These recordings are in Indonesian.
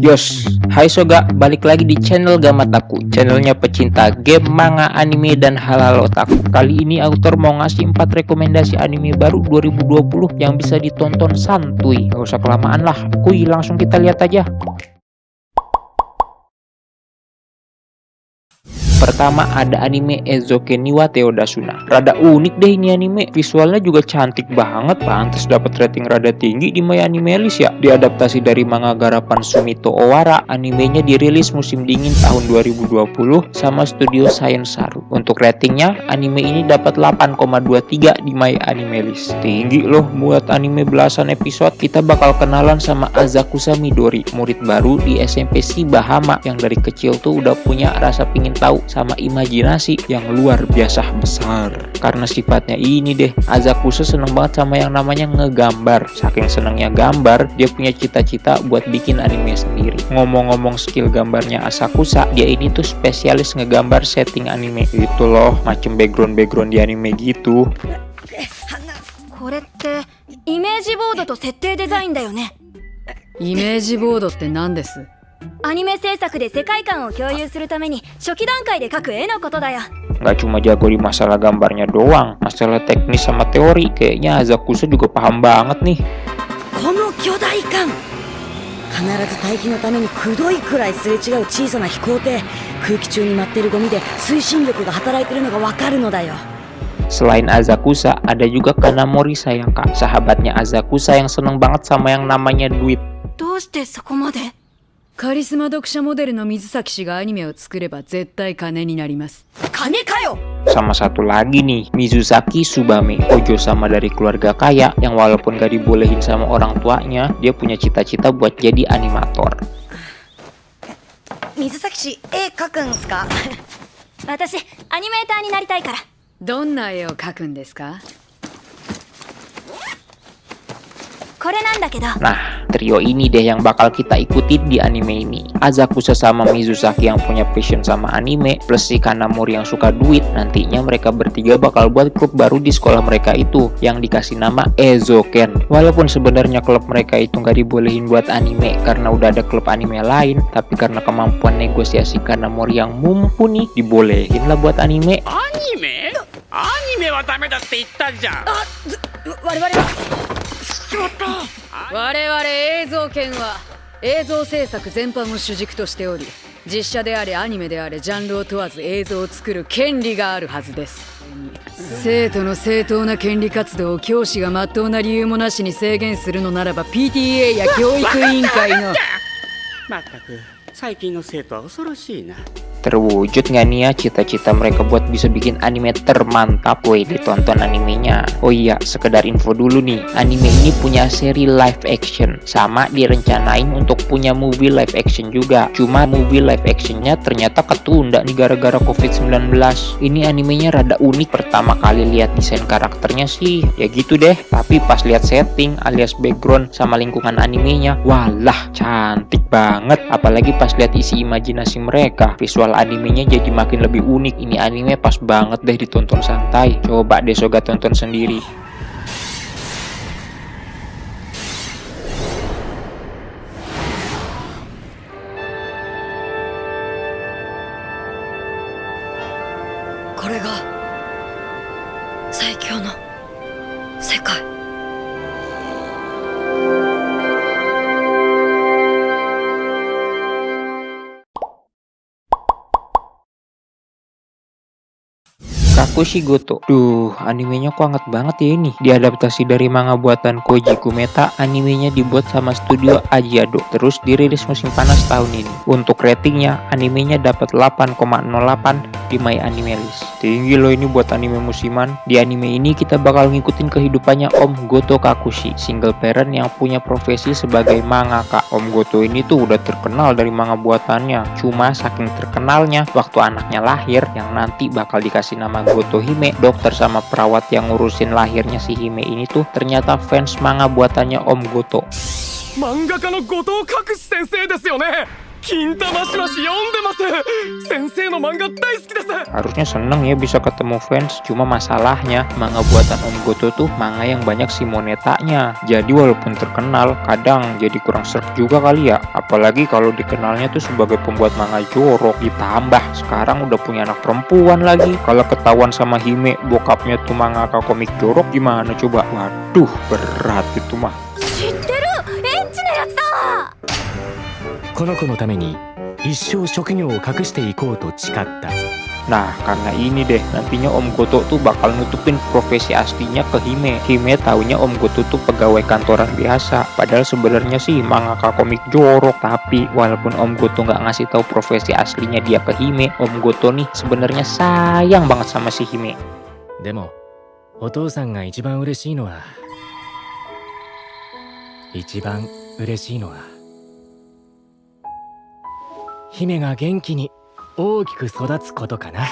Yos, hai Soga, balik lagi di channel Gamataku, channelnya pecinta game, manga, anime, dan halal otaku. Kali ini author mau ngasih 4 rekomendasi anime baru 2020 yang bisa ditonton santuy. Gak usah kelamaan lah, kuy, langsung kita lihat aja. Pertama ada anime Eizouken ni wa Teodasuna. Rada unik deh ini anime, visualnya juga cantik banget, pantas dapat rating rada tinggi di My Anime List ya. Diadaptasi dari manga garapan Sumito Owara, animenya dirilis musim dingin tahun 2020 sama studio Science Saru. Untuk ratingnya, anime ini dapat 8,23 di My Anime List. Tinggi loh buat anime belasan episode. Kita bakal kenalan sama Asakusa Midori, murid baru di SMP Shibahama yang dari kecil tuh udah punya rasa pingin tahu sama imajinasi yang luar biasa besar. Karena sifatnya ini deh, Asakusa seneng banget sama yang namanya ngegambar. Saking senengnya gambar, dia punya cita-cita buat bikin anime sendiri. Ngomong-ngomong skill gambarnya Asakusa, dia ini tuh spesialis ngegambar setting anime gitu loh, macem background-background di anime gitu. これってイメージボードと設定デザインだよね。イメージボードって何です？アニメ制作で世界観を共有するために初期段階で描く絵のことだよ。 Gak cuma jago di masalah gambarnya doang, masalah teknis sama teori kayaknya Asakusa juga paham banget nih. この巨大艦、必ず大気のためにくどいくらいすれ違う小さな飛行艇、空気中に舞ってるゴミで推進力が働いてるのがわかるのだよ。 Selain Asakusa, ada juga Kanamori Sayaka, sahabatnya Asakusa yang seneng banget sama yang namanya duit. どうしてそこまで？カリスマ読者モデルの水崎氏がアニメを作れば絶対金になります。金かよ。 Sama satu lagi nih, Mizusaki Subame, Ojo sama dari keluarga kaya yang walaupun gak dibolehin sama orang tuanya, dia punya cita-cita buat jadi animator. 水崎氏、絵描くんすか？私アニメーターになりたいから。どんな絵を描くんですか？ これなんだけど。 Nah, trio ini deh yang bakal kita ikutin di anime ini. Asakusa sama Mizusaki yang punya passion sama anime, plus si Kanamori yang suka duit. Nantinya mereka bertiga bakal buat klub baru di sekolah mereka itu, yang dikasih nama Eizouken. Walaupun sebenarnya klub mereka itu nggak dibolehin buat anime karena udah ada klub anime lain, tapi karena kemampuan negosiasi Kanamori yang mumpuni, dibolehin lah buat anime. アニメはダメだって言ったじゃん。我々は我々映像研は映像制作全般を主軸としており、実写であれアニメであれジャンルを問わず映像を作る権利があるはずです。生徒の正当な権利活動を教師が真っ当な理由もなしに制限するのならば PTA や教育委員会のまったく最近の生徒は恐ろしいな。 Terwujud nggak nih ya cita-cita mereka buat bisa bikin anime termantap? Woi, ditonton animenya. Oh iya, sekedar info dulu nih, anime ini punya seri live action, sama direncanain untuk punya movie live action juga. Cuma movie live actionnya ternyata ketunda nih gara-gara COVID-19. Ini animenya rada unik, pertama kali lihat desain karakternya sih ya gitu deh, tapi pas lihat setting alias background sama lingkungan animenya, walah cantik banget. Apalagi pas lihat isi imajinasi mereka, visual animenya jadi makin lebih unik. Ini anime pas banget deh ditonton santai. Coba deh Soga tonton sendiri.これが最強の世界。 Kakushi Goto. Duh, animenya kok hangat banget ya ini. Diadaptasi dari manga buatan Koji Kumeta, animenya dibuat sama studio Ajiado. Terus dirilis musim panas tahun ini. Untuk ratingnya, animenya dapat 8,08 di My Anime List. Tinggi loh ini buat anime musiman. Di anime ini kita bakal ngikutin kehidupannya Om Goto Kakushi, single parent yang punya profesi sebagai mangaka. Om Goto ini tuh udah terkenal dari manga buatannya. Cuma saking terkenalnya, waktu anaknya lahir, yang nanti bakal dikasih nama Goto Hime, dokter sama perawat yang ngurusin lahirnya si Hime ini tuh ternyata fans manga buatannya Om Goto. 漫画家の後藤隠先生ですよね。金玉しまし読んでます。先生の漫画大好きです。 Harusnya seneng ya bisa ketemu fans. Cuma masalahnya manga buatan Om Goto tuh manga yang banyak simonetanya. Jadi walaupun terkenal, kadang jadi kurang serk juga kali ya. Apalagi kalau dikenalnya tuh sebagai pembuat manga jorok. Ditambah sekarang udah punya anak perempuan lagi. Kalau ketahuan sama Hime bokapnya tuh mangaka komik jorok, gimana coba? Waduh, berat itu mah. 知ってる、エッチなやつだ。この子のために一生職業を隠していこうと誓った。 Nah, karena ini deh, nantinya Om Goto tuh bakal nutupin profesi aslinya ke Hime. Hime taunya Om Goto tuh pegawai kantoran biasa, padahal sebenarnya sih mangaka komik jorok. Tapi walaupun Om Goto nggak ngasih tahu profesi aslinya dia ke Hime, Om Goto nih sebenarnya sayang banget sama si Hime. でもお父さんが一番嬉しいのは姫が元気に大きく育つことかな。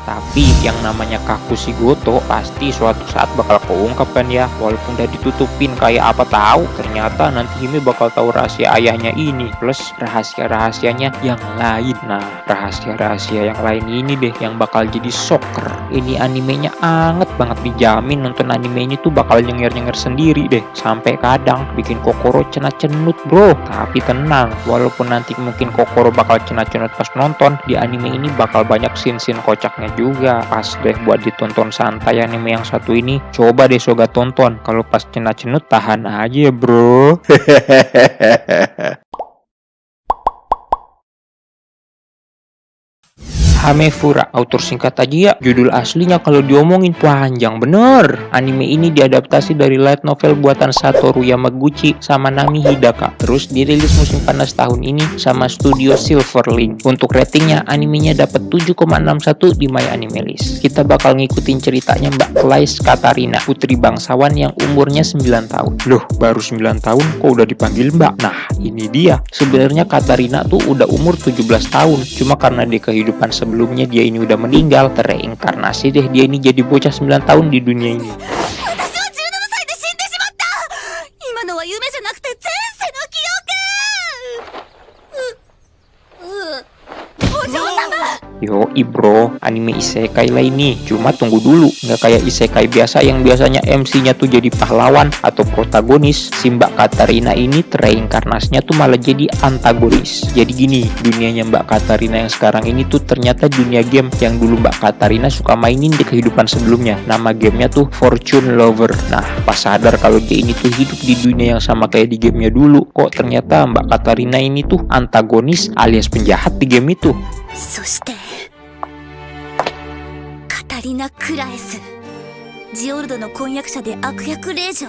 Tapi yang namanya Kakushi Goto pasti suatu saat bakal keungkap kan ya. Walaupun udah ditutupin kayak apa tahu, ternyata nanti Hime bakal tahu rahasia ayahnya ini plus rahasia-rahasianya yang lain. Nah, rahasia-rahasia yang lain ini deh yang bakal jadi shocker. Ini animenya anget banget, dijamin nonton anime ini tuh bakal nyenger-nyenger sendiri deh. Sampai kadang bikin Kokoro cenat-cenut bro. Tapi tenang, walaupun nanti mungkin Kokoro bakal cenat-cenut pas nonton, di anime ini bakal banyak scene-scene kocaknya juga. Pas deh buat ditonton santai anime yang satu ini. Coba deh Soga tonton. Kalau pas cenat-cenut tahan aja ya bro. Hamefura, autor singkat aja ya. Judul aslinya kalau diomongin panjang bener. Anime ini diadaptasi dari light novel buatan Satoru Yamaguchi sama Nami Hidaka. Terus dirilis musim panas tahun ini sama studio Silverlink. Untuk ratingnya, animenya dapat 7,61 di My Anime List. Kita bakal ngikutin ceritanya Mbak Claes Katarina, putri bangsawan yang umurnya 9 tahun. Loh, baru 9 tahun kok udah dipanggil Mbak? Nah, ini dia. Sebenarnya Katarina tuh udah umur 17 tahun. Cuma karena di kehidupan sebelumnya dia ini udah meninggal, terreinkarnasi deh dia ini jadi bocah 9 tahun di dunia ini. 私は17歳で死んでしまった。今のは夢じゃなくて前世の記憶。お嬢様。 Yoi bro, anime isekai lah ini. Cuma tunggu dulu, nggak kayak isekai biasa yang biasanya MC-nya tuh jadi pahlawan atau protagonis. Si Mbak Katarina ini terreinkarnasinya tuh malah jadi antagonis. Jadi gini, dunianya Mbak Katarina yang sekarang ini tuh ternyata dunia game yang dulu Mbak Katarina suka mainin di kehidupan sebelumnya. Nama gamenya tuh Fortune Lover. Nah, pas sadar kalau dia ini tuh hidup di dunia yang sama kayak di gamenya dulu, kok ternyata Mbak Katarina ini tuh antagonis alias penjahat di game itu. そしてカタリナ・クラエス、ジオルドの婚約者で悪役令嬢。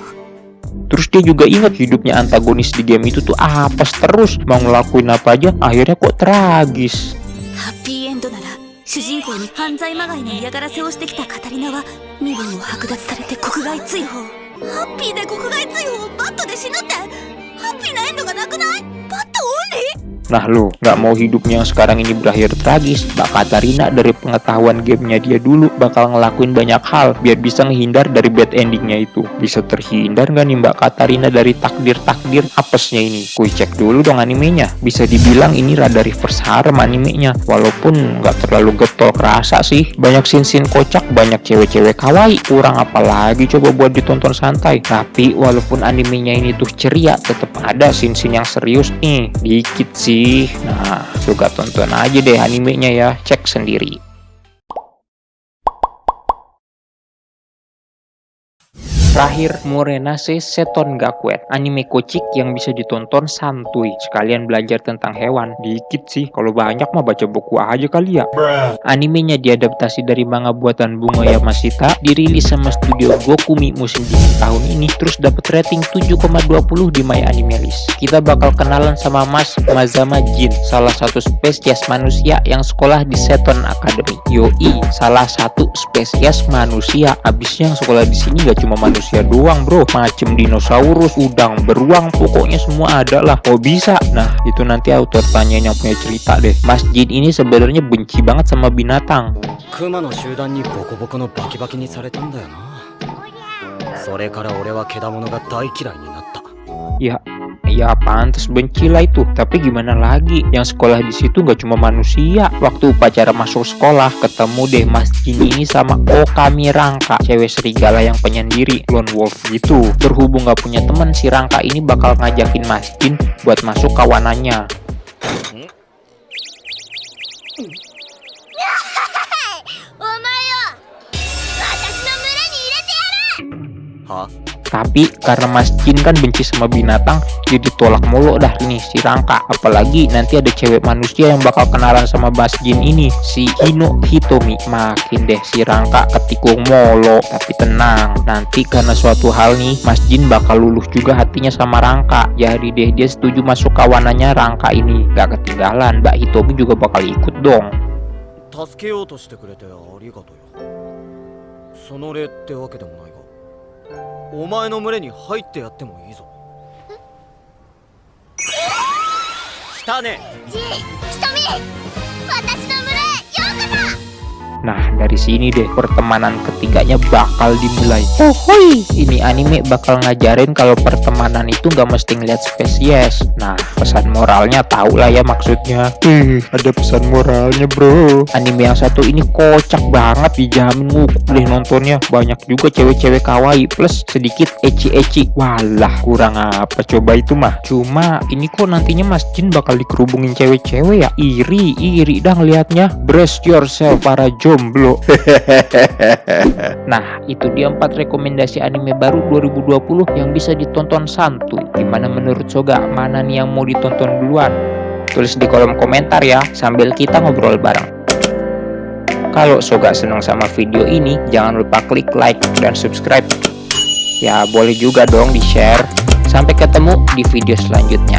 Terus dia juga ingat hidupnya antagonis di game itu tuh apes terus, mau ngelakuin apa aja akhirnya kok tragis. ハッピーエンドなら主人公に犯罪まがいの嫌がらせをしてきたカタリナは身分を剥奪されて国外追放。ハッピーで国外追放をバットで死ぬってハッピーなエンドがなくない？バットオンリー？ Nah lo, gak mau hidupnya yang sekarang ini berakhir tragis. Mbak Katarina dari pengetahuan gamenya dia dulu bakal ngelakuin banyak hal biar bisa menghindar dari bad endingnya itu. Bisa terhindar gak nih Mbak Katarina dari takdir-takdir apesnya ini? Kui cek dulu dong animenya. Bisa dibilang ini rada reverse harem animenya. Walaupun gak terlalu getol kerasa sih. Banyak scene-scene kocak, banyak cewek-cewek kawaii. Kurang apa lagi coba buat ditonton santai. Tapi walaupun animenya ini tuh ceria, tetap ada scene-scene yang serius nih. Dikit sih. Nah, juga tonton aja deh animenya ya, cek sendiri. Terakhir, Morenase Seton Gakuen, anime kocik yang bisa ditonton santuy, sekalian belajar tentang hewan. Dikit sih, kalau banyak mah baca buku aja kali ya. Animenya diadaptasi dari manga buatan Bunga Yamashita, dirilis sama studio Gokumi musim dingin tahun ini, terus dapat rating 7,20 di My Anime List. Kita bakal kenalan sama Mas Mazama Jin, salah satu spesies manusia yang sekolah di Seton Academy. Yoi, salah satu spesies manusia. Abisnya yang sekolah di sini gak cuma manusia doang bro, macem dinosaurus, udang, beruang, pokoknya semua ada lah. Kok bisa? Nah, itu nanti autor tanyain yang punya cerita deh. Mas Jin ini sebenarnya benci banget sama binatang. クマの集団にボコボコのバキバキにされたんだよな。それから俺はケダモノが大嫌いになった。Ya pantas benci lah itu. Tapi gimana lagi? Yang sekolah di situ nggak cuma manusia. Waktu upacara masuk sekolah, ketemu deh Mas Jin ini sama Okami Rangka, cewek serigala yang penyendiri, lone wolf gitu. Berhubung nggak punya teman, si Rangka ini bakal ngajakin Mas Jin buat masuk kawanannya. Tapi karena Mas Jin kan benci sama binatang, jadi tolak mulu dah nih si Rangka. Apalagi nanti ada cewek manusia yang bakal kenalan sama Mas Jin ini, si Hino Hitomi. Makin deh si Rangka ketikung molo. Tapi tenang, nanti karena suatu hal nih, Mas Jin bakal luluh juga hatinya sama Rangka. Jadi deh dia setuju masuk kawanannya Rangka ini. Gak ketinggalan, Mbak Hitomi juga bakal ikut dong. 助けようとしてくれてありがとうよ。その礼ってわけでもないが、お前の群れに入ってやってもいいぞ。来たね。Nah, dari sini deh pertemanan ketiganya bakal dimulai. Ohoi, ini anime bakal ngajarin kalau pertemanan itu nggak mesti ngeliat spesies. Nah, pesan moralnya tau lah ya maksudnya. Ada pesan moralnya bro. Anime yang satu ini kocak banget, dijamin ngukuk deh nontonnya. Banyak juga cewek-cewek kawaii plus sedikit ecchi-ecchi. Walah, kurang apa coba itu mah. Cuma ini kok nantinya Mas Jin bakal dikerubungin cewek-cewek ya. Iri dah ngeliatnya. Brace yourself para jomblo. Nah, itu dia 4 rekomendasi anime baru 2020 yang bisa ditonton santuy. Gimana menurut Soga? Mana nih yang mau ditonton duluan? Tulis di kolom komentar ya, sambil kita ngobrol bareng. Kalau Soga senang sama video ini, jangan lupa klik like dan subscribe. Ya, boleh juga dong di-share. Sampai ketemu di video selanjutnya.